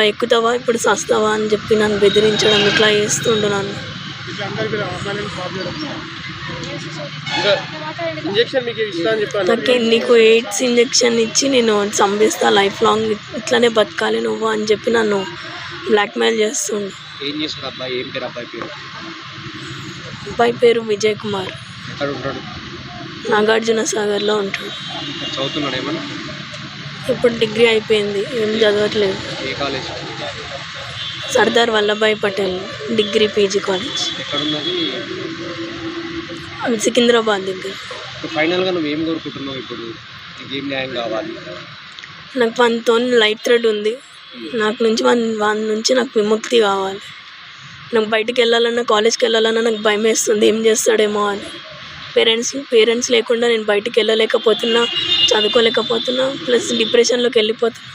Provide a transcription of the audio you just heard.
ఎక్కుతావా ఇప్పుడు సస్తావా అని చెప్పి నన్ను బెదిరించడం ఇట్లా చేస్తుండు నన్ను. నీకు ఎయిడ్స్ ఇంజెక్షన్ ఇచ్చి నేను చంపేస్తా, లైఫ్ లాంగ్ ఇట్లనే బతకాలి నువ్వు అని చెప్పి నన్ను బ్లాక్మెయిల్ చేస్తుండు. అబ్బాయి పేరు విజయ్ కుమార్, నాగార్జున సాగర్లో ఉంటాడు. ఇప్పుడు డిగ్రీ అయిపోయింది, ఏం చదవట్లేదు. Sardar Vallabhbhai Patel degree PG college, Secunderabad దగ్గర. ఫైనల్గా నువ్వు ఏం కోరుకుంటున్నావు ఇప్పుడు? ఏం న్యాయం కావాలి? నాకు మనతో లైఫ్ థ్రెడ్ ఉంది, నాకు నుంచి వాళ్ళ నుంచి నాకు విముక్తి కావాలి. నాకు బయటికి వెళ్ళాలన్నా కాలేజ్కి వెళ్ళాలన్నా నాకు భయం వేస్తుంది, ఏం చేస్తాడేమో అని. పేరెంట్స్ లేకుండా నేను బయటికి వెళ్ళలేకపోతున్నా, చదువుకోలేకపోతున్నా, ప్లస్ డిప్రెషన్లోకి వెళ్ళిపోతున్నా.